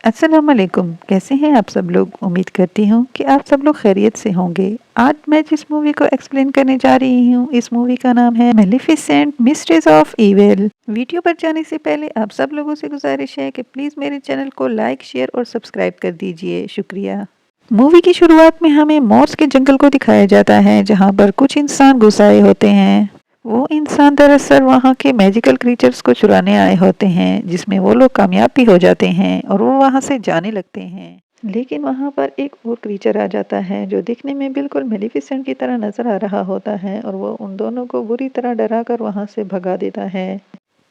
अस्सलाम वालेकुम। कैसे हैं आप सब लोग? उम्मीद करती हूँ कि आप सब लोग खैरियत से होंगे। आज मैं जिस मूवी को एक्सप्लेन करने जा रही हूँ, इस मूवी का नाम है मेलिफिसेंट मिस्ट्रेस ऑफ इविल। वीडियो पर जाने से पहले आप सब लोगों से गुजारिश है कि प्लीज़ मेरे चैनल को लाइक, शेयर और सब्सक्राइब कर दीजिए। शुक्रिया। मूवी की शुरुआत में हमें मॉर्स के जंगल को दिखाया जाता है, जहाँ पर कुछ इंसान घुस आए होते हैं। वो इंसान दरअसल वहाँ के मैजिकल क्रीचर्स को चुराने आए होते हैं, जिसमें वो लोग कामयाब भी हो जाते हैं और वो वहाँ से जाने लगते हैं। लेकिन वहाँ पर एक और क्रीचर आ जाता है जो दिखने में बिल्कुल मेलिफिसेंट की तरह नजर आ रहा होता है, और वो उन दोनों को बुरी तरह डरा कर वहाँ से भगा देता है।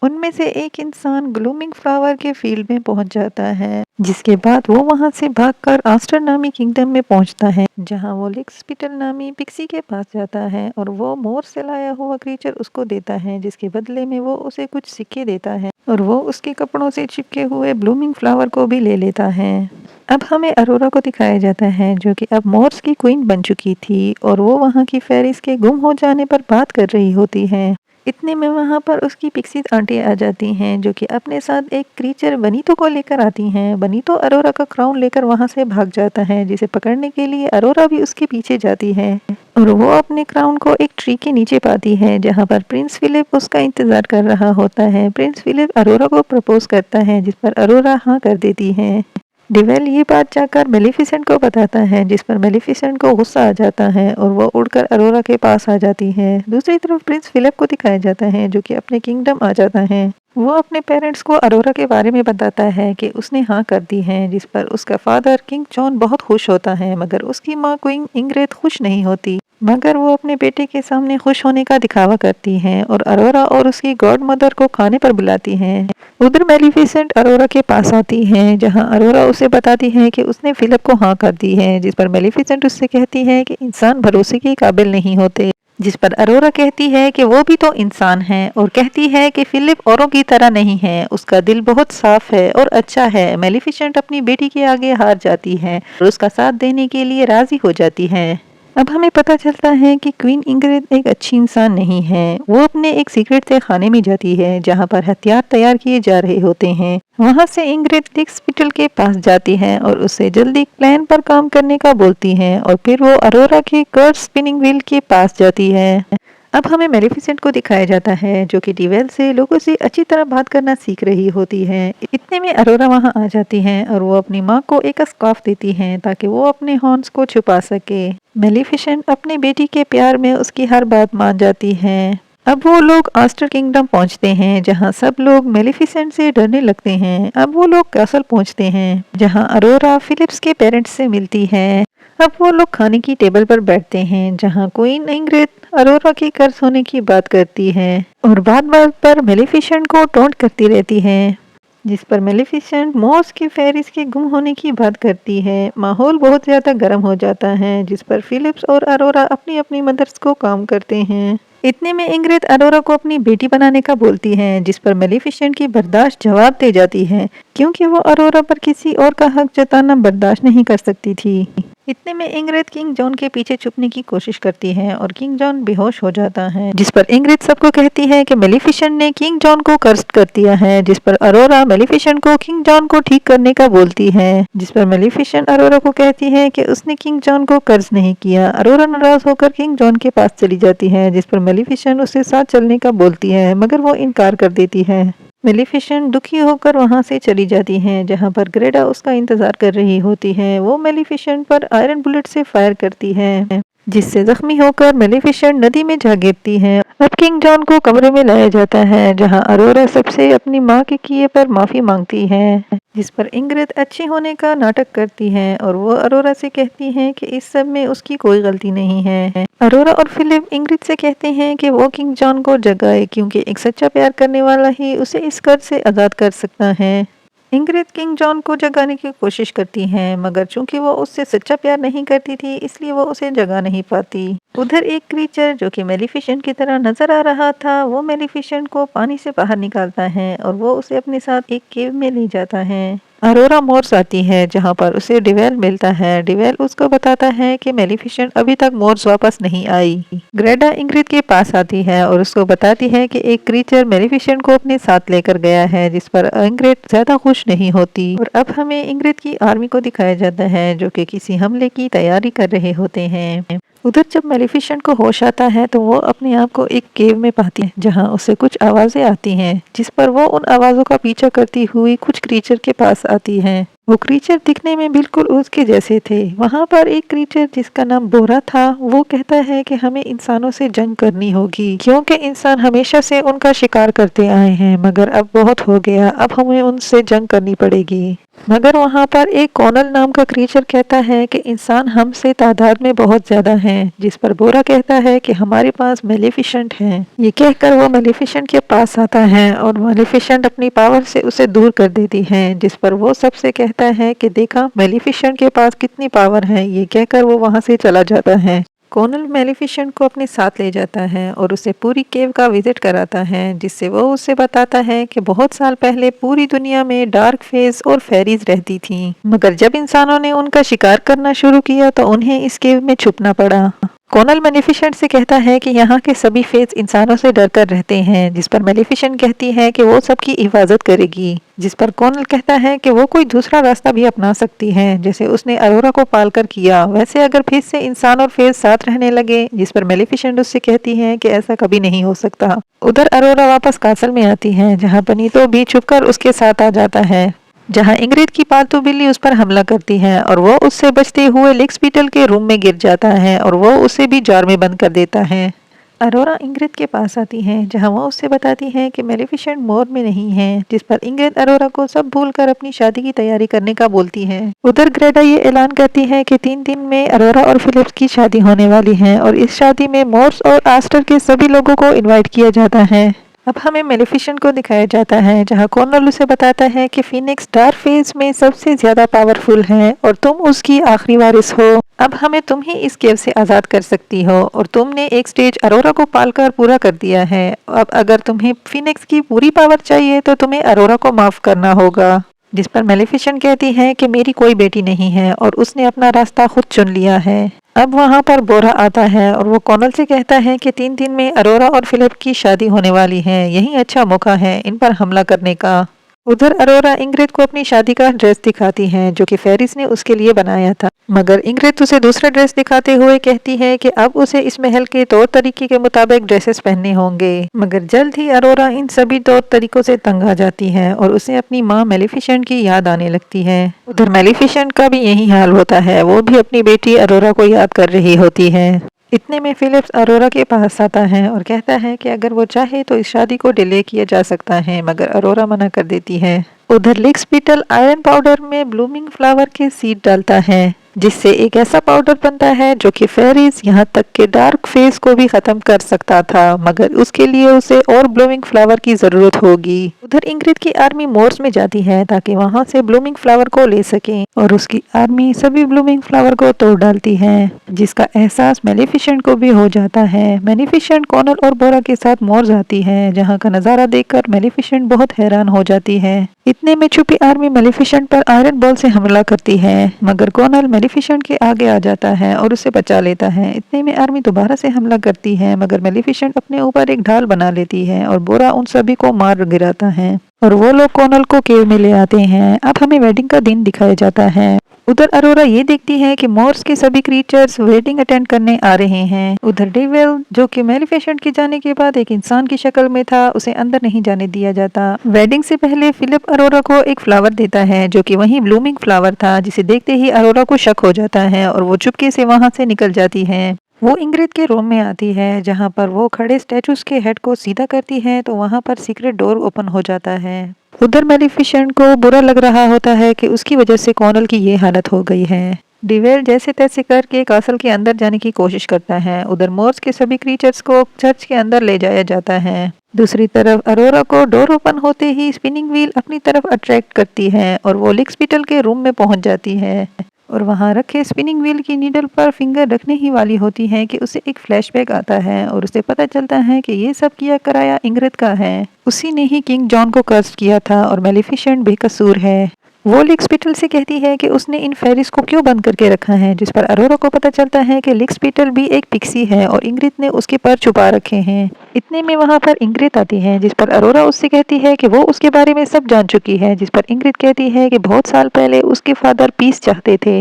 उनमें से एक इंसान ग्लूमिंग फ्लावर के फील्ड में पहुंच जाता है, जिसके बाद वो वहां से भागकर आस्टर नामी किंगडम में पहुंचता है, जहां वो लिक्सपिटल नामी पिक्सी के पास जाता है और वो मोर से लाया हुआ क्रीचर उसको देता है, जिसके बदले में वो उसे कुछ सिक्के देता है और वो उसके कपड़ों से चिपके हुए ब्लूमिंग फ्लावर को भी ले लेता है। अब हमें अरोरा को दिखाया जाता है, जो कि अब मोर्स की क्वीन बन चुकी थी, और वो वहाँ की फेरिस के गुम हो जाने पर बात कर रही होती है। इतने में वहाँ पर उसकी पिक्सी आंटी आ जाती हैं, जो कि अपने साथ एक क्रीचर बनीतो को लेकर आती हैं। बनीतो अरोरा का क्राउन लेकर वहाँ से भाग जाता है, जिसे पकड़ने के लिए अरोरा भी उसके पीछे जाती है, और वो अपने क्राउन को एक ट्री के नीचे पाती है, जहाँ पर प्रिंस फिलिप उसका इंतजार कर रहा होता है। प्रिंस फिलिप अरोरा को प्रपोज करता है, जिस पर अरोरा हाँ कर देती है। डिवेल ये बात जाकर मेलिफिसेंट को बताता है, जिस पर मेलिफिसेंट को गुस्सा आ जाता है और वो उड़कर अरोरा के पास आ जाती है। दूसरी तरफ प्रिंस फिलिप को दिखाया जाता है, जो कि अपने किंगडम आ जाता है। वो अपने पेरेंट्स को अरोरा के बारे में बताता है कि उसने हाँ कर दी है, जिस पर उसका फादर किंग जॉन बहुत खुश होता है, मगर उसकी माँ क्वीन इंग्रेड खुश नहीं होती। मगर वो अपने बेटे के सामने खुश होने का दिखावा करती हैं और अरोरा और उसकी गॉड मदर को खाने पर बुलाती हैं। उधर मेलिफिसेंट अरोरा के पास आती है, जहां अरोरा उसे बताती है कि उसने फिलिप को हाँ कर दी है, जिस पर मेलिफिसेंट उससे कहती है कि इंसान भरोसे के काबिल नहीं होते। जिस पर अरोरा कहती है कि वो भी तो इंसान है, और कहती है कि फिलिप औरों की तरह नहीं है, उसका दिल बहुत साफ है और अच्छा है। मेलिफिसेंट अपनी बेटी के आगे हार जाती है और उसका साथ देने के लिए राजी हो जाती है। अब हमें पता चलता है कि क्वीन इंग्रिड एक अच्छी इंसान नहीं है। वो अपने एक सीक्रेट से खाने में जाती है, जहाँ पर हथियार तैयार किए जा रहे होते हैं। वहाँ से इंग्रिड लिक्सपिटल के पास जाती है और उससे जल्दी प्लान पर काम करने का बोलती है, और फिर वो अरोरा के कर्स स्पिनिंग व्हील के पास जाती है। अब हमें मेलिफिसेंट को दिखाया जाता है, जो कि डिवेल से लोगों से अच्छी तरह बात करना सीख रही होती है। इतने में अरोरा वहां आ जाती हैं और वो अपनी माँ को एक स्कार्फ देती हैं, ताकि वो अपने हॉर्न्स को छुपा सके। मेलिफिसेंट अपनी बेटी के प्यार में उसकी हर बात मान जाती है। अब वो लोग आस्टर किंगडम पहुंचते हैं, जहां सब लोग मेलिफिसेंट से डरने लगते हैं। अब वो लोग कैसल पहुंचते हैं, जहां अरोरा फिलिप्स के पेरेंट्स से मिलती है। अब वो लोग खाने की टेबल पर बैठते हैं, जहां क्वीन इंग्रिड अरोरा के कर्ज होने की बात करती है और बात बात पर मेलिफिसेंट को टोंट करती रहती है, जिस पर मेलिफिसेंट मॉस के फेरिस के गुम होने की बात करती है। माहौल बहुत ज्यादा गर्म हो जाता है, जिस पर फिलिप्स और अरोरा अपनी अपनी मदर्स को काम करते हैं। इतने में इंग्रिड अरोरा को अपनी बेटी बनाने का बोलती है, जिस पर मेलिफिसेंट की बर्दाश्त जवाब दे जाती है, क्योंकि वो अरोरा पर किसी और का हक जताना बर्दाश्त नहीं कर सकती थी। इतने में इंग्रिड किंग जॉन के पीछे छुपने की कोशिश करती है और किंग जॉन बेहोश हो जाता है, जिस पर इंग्रिड सबको कहती है कि मेलिफिसेंट ने किंग जॉन को कर्ज कर दिया है, जिस पर अरोरा मेलिफिसेंट को किंग जॉन को ठीक करने का बोलती है, जिस पर मेलिफिसेंट अरोरा को कहती है कि उसने किंग जॉन को कर्ज नहीं किया। अरोरा नाराज होकर किंग जॉन के पास चली जाती है, जिस पर मेलिफिसेंट उससे साथ चलने का बोलती है, मगर वो इनकार कर देती है। मेलिफिसेंट दुखी होकर वहां से चली जाती हैं, जहां पर ग्रेडा उसका इंतजार कर रही होती है। वो मेलिफिसेंट पर आयरन बुलेट से फायर करती है, जिससे जख्मी होकर मेलिफिसेंट नदी में जा गिरती है। अब किंग जॉन को कमरे में लाया जाता है, जहां अरोरा सबसे अपनी माँ के किए पर माफी मांगती है, जिस पर इंग्रिड अच्छी होने का नाटक करती है और वो अरोरा से कहती है कि इस सब में उसकी कोई गलती नहीं है। अरोरा और फिलिप इंग्रिड से कहते हैं कि वो किंग जॉन को जगाए, क्योंकि एक सच्चा प्यार करने वाला ही उसे इस कर्ज से आजाद कर सकता है। इंग्रिड किंग जॉन को जगाने की कोशिश करती हैं, मगर चूंकि वो उससे सच्चा प्यार नहीं करती थी, इसलिए वो उसे जगा नहीं पाती। उधर एक क्रीचर जो कि मेलिफिसेंट की तरह नजर आ रहा था, वो मेलिफिसेंट को पानी से बाहर निकालता है और वो उसे अपने साथ एक केव में ले जाता है। अरोरा मोर्स आती है जहाँ पर उसे डिवेल मिलता है। डिवेल उसको बताता है कि मेलिफिसेंट अभी तक मोर्स वापस नहीं आई। ग्रेडा इंग्रिड के पास आती है और उसको बताती है कि एक क्रीचर मेलिफिसेंट को अपने साथ लेकर गया है, जिस पर इंग्रिड ज्यादा खुश नहीं होती। और अब हमें इंग्रिड की आर्मी को दिखाया जाता है जो कि किसी हमले की तैयारी कर रहे होते हैं। उधर जब मेलिफिसेंट को होश आता है तो वो अपने आप को एक केव में पाती है जहाँ उसे कुछ आवाजें आती हैं, जिस पर वो उन आवाजों का पीछा करती हुई कुछ क्रीचर के पास आती है। वो क्रीचर दिखने में बिल्कुल उसके जैसे थे। वहाँ पर एक क्रीचर जिसका नाम बोरा था, वो कहता है कि हमें इंसानों से जंग करनी होगी क्योंकि इंसान हमेशा से उनका शिकार करते आए हैं, मगर अब बहुत हो गया, अब हमें उनसे जंग करनी पड़ेगी। मगर वहाँ पर एक कॉनल नाम का क्रीचर कहता है कि इंसान हमसे तादाद में बहुत ज्यादा हैं, जिस पर बोरा कहता है कि हमारे पास मेलिफिसेंट है। ये कहकर वो मेलिफिसेंट के पास आता है और मेलिफिसेंट अपनी पावर से उसे दूर कर देती है, जिस पर वो सबसे कहता है कि देखा मेलिफिसेंट के पास कितनी पावर है। ये कहकर वो वहाँ से चला जाता है। कॉनल मेलिफिसेंट को अपने साथ ले जाता है और उसे पूरी केव का विजिट कराता है, जिससे वो उसे बताता है कि बहुत साल पहले पूरी दुनिया में डार्क फेज और फेरीज रहती थीं, मगर जब इंसानों ने उनका शिकार करना शुरू किया तो उन्हें इस केव में छुपना पड़ा। कॉनल मेलिफिसेंट से कहता है कि यहाँ के सभी फेज इंसानों से डर कर रहते हैं, जिस पर मेलिफिसेंट कहती है कि वो सबकी हिफाजत करेगी। जिस पर कॉनल कहता है कि वो कोई दूसरा रास्ता भी अपना सकती है, जैसे उसने अरोरा को पालकर किया वैसे अगर फिर से इंसान और फेज साथ रहने लगे। जिस पर मेलिफिसेंट उससे कहती है कि ऐसा कभी नहीं हो सकता। उधर अरोरा वापस कासल में आती है जहाँ बनीतो भी छुपकर उसके साथ आ जाता है, जहां इंग्रिड की पालतू बिल्ली उस पर हमला करती है और वो उससे बचते हुए लिक्सपीटल के रूम में गिर जाता है और वो उसे भी जार में बंद कर देता है। अरोरा इंग्रिड के पास आती है जहां वो उससे बताती है कि मेलिफिसेंट मोर में नहीं है, जिस पर इंग्रिड अरोरा को सब भूलकर अपनी शादी की तैयारी करने का बोलती है। उधर ग्रेडा ये ऐलान करती है कि 3 दिन में अरोरा और फिलिप्स की शादी होने वाली है और इस शादी में मोर्स और आस्टर के सभी लोगों को इन्वाइट किया जाता है। अब हमें मेलिफिसेंट को दिखाया जाता है जहां कॉर्नल उसे बताता है कि फिनिक्स डार्क फेज में सबसे ज्यादा पावरफुल है और तुम उसकी आखिरी वारिस हो। अब हमें तुम ही इस केव से आजाद कर सकती हो और तुमने एक स्टेज अरोरा को पालकर पूरा कर दिया है। अब अगर तुम्हें फिनिक्स की पूरी पावर चाहिए तो तुम्हें अरोरा को माफ करना होगा। जिस पर मेलिफिसेंट कहती है कि मेरी कोई बेटी नहीं है और उसने अपना रास्ता खुद चुन लिया है। अब वहाँ पर बोरा आता है और वो कॉनल से कहता है कि 3 दिन में अरोरा और फिलिप की शादी होने वाली है, यही अच्छा मौका है इन पर हमला करने का। उधर अरोरा इंग्रिड को अपनी शादी का ड्रेस दिखाती है जो कि फेरिस ने उसके लिए बनाया था, मगर इंग्रिड उसे दूसरा ड्रेस दिखाते हुए कहती है कि अब उसे इस महल के तौर तरीके के मुताबिक ड्रेसेस पहनने होंगे। मगर जल्द ही अरोरा इन सभी तौर तरीकों से तंग आ जाती है और उसे अपनी माँ मेलिफिसेंट की याद आने लगती है। उधर मेलिफिसेंट का भी यही हाल होता है, वो भी अपनी बेटी अरोरा को याद कर रही होती है। इतने में फिलिप्स अरोरा के पास आता है और कहता है कि अगर वो चाहे तो इस शादी को डिले किया जा सकता है, मगर अरोरा मना कर देती है। उधर लिक्सपीटल आयरन पाउडर में ब्लूमिंग फ्लावर के सीड डालता है, जिससे एक ऐसा पाउडर बनता है जो कि फेरीज यहाँ तक के डार्क फेस को भी खत्म कर सकता था, मगर उसके लिए उसे और ब्लूमिंग फ्लावर की जरूरत होगी। उधर इंग्रिड की आर्मी मोर्स में जाती है ताकि वहां से ब्लूमिंग फ्लावर को ले सके और उसकी आर्मी सभी ब्लूमिंग फ्लावर को तोड़ डालती है, जिसका एहसास मेलिफिसेंट को भी हो जाता है। मेलिफिसेंट कॉनल और बोरा के साथ मोर्स आती है जहाँ का नजारा देखकर मेलिफिसेंट बहुत हैरान हो जाती है। इतने में छुपी आर्मी मेलिफिसेंट पर आयरन बॉल से हमला करती है, मगर कॉनल मेलिफिसेंट के आगे आ जाता है और उसे बचा लेता है। इतने में आर्मी दोबारा से हमला करती है, मगर मेलिफिसेंट अपने ऊपर एक ढाल बना लेती है और बोरा उन सभी को मार गिराता है और वो लोग कॉनल को केव में ले आते हैं। अब हमें वेडिंग का दिन दिखाया जाता है। उधर अरोरा ये देखती है कि मोर्स के सभी क्रीचर्स वेडिंग अटेंड करने आ रहे हैं। उधर डेविल जो कि मेलिफिसेंट के जाने के बाद एक इंसान की शक्ल में था, उसे अंदर नहीं जाने दिया जाता। वेडिंग से पहले फिलिप अरोरा को एक फ्लावर देता है जो कि वही ब्लूमिंग फ्लावर था, जिसे देखते ही अरोरा को शक हो जाता है और वो चुपके से वहां से निकल जाती है। वो इंग्रिड के रूम में आती है जहां पर वो खड़े स्टैचूज के हेड को सीधा करती है तो वहां पर सीक्रेट डोर ओपन हो जाता है। उधर मेलिफिसेंट को बुरा लग रहा होता है कि उसकी वजह से कॉनल की ये हालत हो गई है। डिवेल जैसे तैसे करके कासल के अंदर जाने की कोशिश करता है। उधर मोर्स के सभी क्रीचर्स को चर्च के अंदर ले जाया जाता है। दूसरी तरफ अरोरा को डोर ओपन होते ही स्पिनिंग व्हील अपनी तरफ अट्रैक्ट करती है और वो लिक्सपीटल के रूम में पहुंच जाती है और वहां रखे स्पिनिंग व्हील की नीडल पर फिंगर रखने ही वाली होती है कि उसे एक फ्लैशबैक आता है और उसे पता चलता है कि ये सब किया कराया इंग्रिड का है। उसी ने ही किंग जॉन को कर्स किया था और मेलिफिसेंट बेकसूर है। वो लिक्स पीटल से कहती है कि उसने इन फेरिस को क्यों बंद करके रखा है, जिस पर अरोरा को पता चलता है कि लिक्स पीटल भी एक पिक्सी है और इंग्रिड ने उसके पर छुपा रखे हैं। इतने में वहां पर इंग्रिड आती है, जिस पर अरोरा उससे कहती है कि वो उसके बारे में सब जान चुकी है, जिस पर इंग्रिड कहती है कि बहुत साल पहले उसके फादर पीस चाहते थे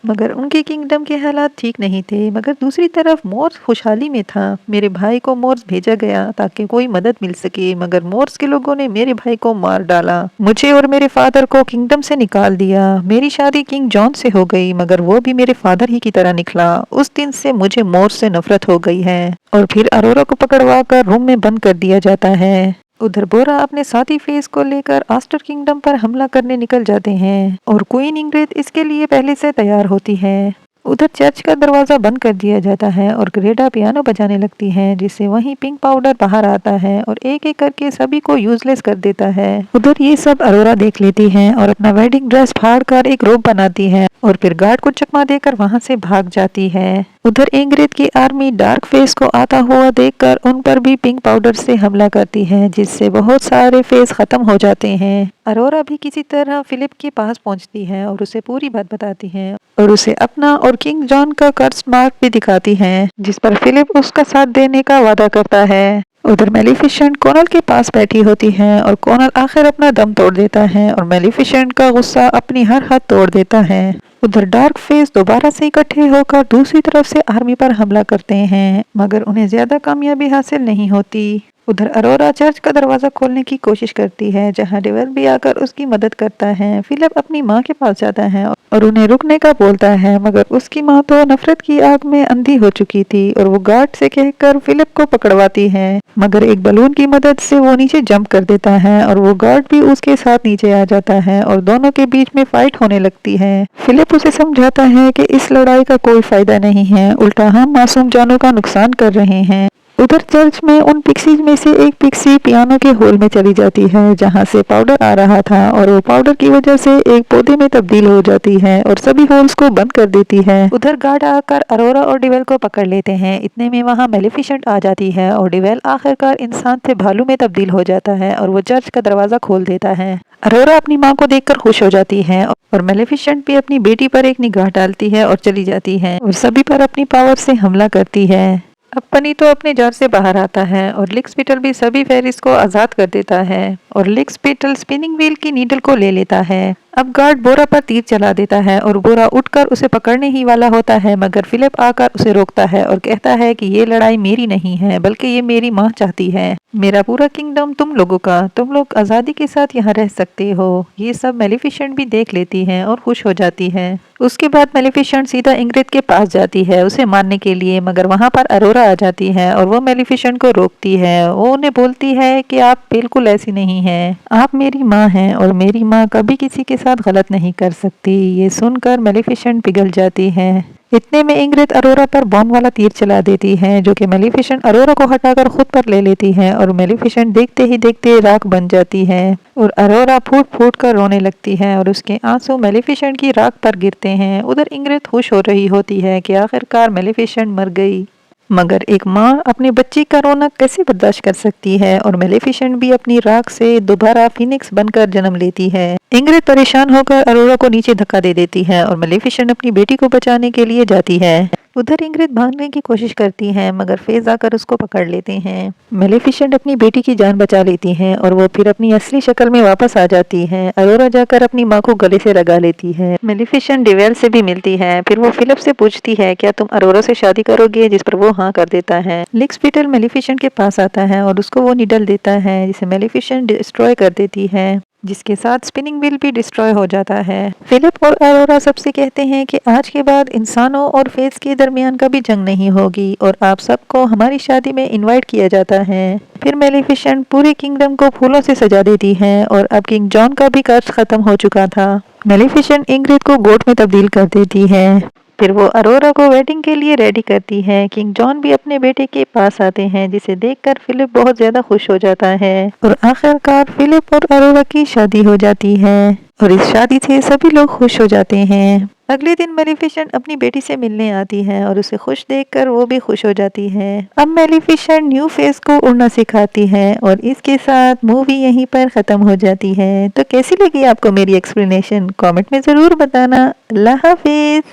मगर उनके किंगडम के हालात ठीक नहीं थे। मगर दूसरी तरफ मोर्स खुशहाली में था। मेरे भाई को मोर्स भेजा गया ताकि कोई मदद मिल सके, मगर मोर्स के लोगों ने मेरे भाई को मार डाला, मुझे और मेरे फादर को किंगडम से निकाल दिया। मेरी शादी किंग जॉन से हो गई मगर वो भी मेरे फादर ही की तरह निकला। उस दिन से मुझे मोर्स से नफरत हो गई है। और फिर अरोरा को पकड़वा कर रूम में बंद कर दिया जाता है। उधर बोरा अपने साथी फेस को लेकर आस्टर किंगडम पर हमला करने निकल जाते हैं और क्वीन इंग्रिड इसके लिए पहले से तैयार होती है। उधर चर्च का दरवाजा बंद कर दिया जाता है और ग्रेडा पियानो बजाने लगती है, जिससे वहीं पिंक पाउडर बाहर आता है और एक एक करके सभी को यूजलेस कर देता है। उधर ये सब अरोरा देख लेती है और अपना वेडिंग ड्रेस फाड़ कर एक रोब बनाती है और फिर गार्ड को चकमा देकर वहां से भाग जाती है। उधर इंग्रिड की आर्मी डार्क फेस को आता हुआ देखकर उन पर भी पिंक पाउडर से हमला करती है, जिससे बहुत सारे फेस खत्म हो जाते हैं। अरोरा भी किसी तरह फिलिप के पास पहुंचती है और उसे पूरी बात बताती है और उसे अपना और किंग जॉन का कर्स मार्क भी दिखाती है, जिस पर फिलिप उसका साथ देने का वादा करता है। उधर मेलिफिसेंट कोनल के पास बैठी होती है और कोनल आखिर अपना दम तोड़ देता है और मेलिफिसेंट का गुस्सा अपनी हर हद तोड़ देता है। उधर डार्क फेस दोबारा से इकट्ठे होकर दूसरी तरफ से आर्मी पर हमला करते हैं मगर उन्हें ज्यादा कामयाबी हासिल नहीं होती। उधर अरोरा चर्च का दरवाजा खोलने की कोशिश करती है, जहां डेविल भी आकर उसकी मदद करता है। फिलिप अपनी मां के पास जाता है और उन्हें रुकने का बोलता है, मगर उसकी मां तो नफरत की आग में अंधी हो चुकी थी और वो गार्ड से कहकर फिलिप को पकड़वाती है, मगर एक बलून की मदद से वो नीचे जंप कर देता है और वो गार्ड भी उसके साथ नीचे आ जाता है और दोनों के बीच में फाइट होने लगती है। फिलिप उसे समझाता है कि इस लड़ाई का कोई फायदा नहीं है, उल्टा हम मासूम जानों का नुकसान कर रहे हैं। उधर चर्च में उन पिक्सीज में से एक पिक्सी पियानो के होल में चली जाती है, जहां से पाउडर आ रहा था और वो पाउडर की वजह से एक पौधे में तब्दील हो जाती है और सभी होल्स को बंद कर देती है। उधर गार्ड आकर अरोरा और डिवेल को पकड़ लेते हैं। इतने में वहां मेलिफिसेंट आ जाती है और डिवेल आखिरकार इंसान से भालू में तब्दील हो जाता है और वो चर्च का दरवाजा खोल देता है। अरोरा अपनी माँ को देखकर खुश हो जाती है और मेलिफिसेंट भी अपनी बेटी पर एक निगाह डालती है और चली जाती है और सभी पर अपनी पावर से हमला करती है। अब पनी तो अपने जार से बाहर आता है और लिक्स पीटल भी सभी फेरिस को आजाद कर देता है और लिक्स पीटल स्पिनिंग व्हील की नीडल को ले लेता है। अब गार्ड बोरा पर तीर चला देता है और बोरा उठकर उसे पकड़ने ही वाला होता है, मगर फिलिप आकर उसे रोकता है और कहता है कि ये लड़ाई मेरी नहीं है बल्कि ये मेरी माँ चाहती है। मेरा पूरा किंगडम तुम लोगों का, तुम लोग आजादी के साथ यहाँ रह सकते हो। ये सब मेलिफिसेंट भी देख लेती है और खुश हो जाती है। उसके बाद मेलिफिसेंट सीधा इंग्रिड के पास जाती है उसे मारने के लिए, मगर वहां पर अरोरा आ जाती है और वो मेलिफिसेंट को रोकती है। वो उन्हें बोलती है कि आप बिल्कुल ऐसी नहीं है, आप मेरी माँ हैं और मेरी माँ कभी किसी के साथ गलत नहीं कर सकती। ये सुनकर मेलिफिसेंट पिघल जाती है। इतने में इंग्रिड अरोरा पर बॉम्ब वाला तीर चला देती है, जो कि मेलिफिसेंट अरोरा को हटाकर खुद पर ले लेती है और मेलिफिसेंट देखते ही देखते राख बन जाती है और अरोरा फूट फूट कर रोने लगती है और उसके आंसू मेलिफिसेंट की राख पर गिरते हैं। उधर इंग्रिड खुश हो रही होती है कि आखिरकार मेलिफिसेंट मर गई, मगर एक माँ अपने बच्ची का रोना कैसे बर्दाश्त कर सकती है और मेलिफिसेंट भी अपनी राख से दोबारा फिनिक्स बनकर जन्म लेती है। इंग्रिड परेशान होकर अरोरा को नीचे धक्का दे देती है और मेलिफिसेंट अपनी बेटी को बचाने के लिए जाती है। उधर इंग्रिड भागने की कोशिश करती है, मगर फेज आकर उसको पकड़ लेते हैं। मेलिफिसेंट अपनी बेटी की जान बचा लेती है और वो फिर अपनी असली शक्ल में वापस आ जाती है। अरोरा जाकर अपनी माँ को गले से लगा लेती है। मेलिफिसेंट डिवेल से भी मिलती है। फिर वो फिलिप से पूछती है, क्या तुम अरोरा से शादी करोगे, जिस पर वो हाँ कर देता है। लिक्स पीटल मेलिफिसेंट के पास आता है और उसको वो नीडल देता है, जिसे मेलिफिसेंट डिस्ट्रॉय कर देती है, जिसके साथ स्पिनिंग व्हील भी डिस्ट्रॉय हो जाता है। फिलिप और अरोरा सबसे कहते हैं कि आज के बाद इंसानों और फेज के दरमियान कभी जंग नहीं होगी और आप सबको हमारी शादी में इनवाइट किया जाता है। फिर मेलिफिसेंट पूरे किंगडम को फूलों से सजा देती है और अब किंग जॉन का भी कर्ज खत्म हो चुका था। मेलिफिसेंट इंग्रिड को गोट में तब्दील कर देती है। फिर वो अरोरा को वेडिंग के लिए रेडी करती है। किंग जॉन भी अपने बेटे के पास आते हैं, जिसे देखकर फिलिप बहुत ज्यादा खुश हो जाता है और आखिरकार फिलिप और अरोरा की शादी हो जाती है। और इस शादी से सभी लोग खुश हो जाते हैं। अगले दिन मेलिफिसेंट अपनी बेटी से मिलने आती है और उसे खुश देखकर वो भी खुश हो जाती है। अब मेलिफिसेंट न्यू फेस को उड़ना सिखाती है और इसके साथ मूवी यहीं पर खत्म हो जाती है। तो कैसी लगी आपको मेरी एक्सप्लेनेशन? कमेंट में ज़रूर बताना। अल्लाह हाफिज़।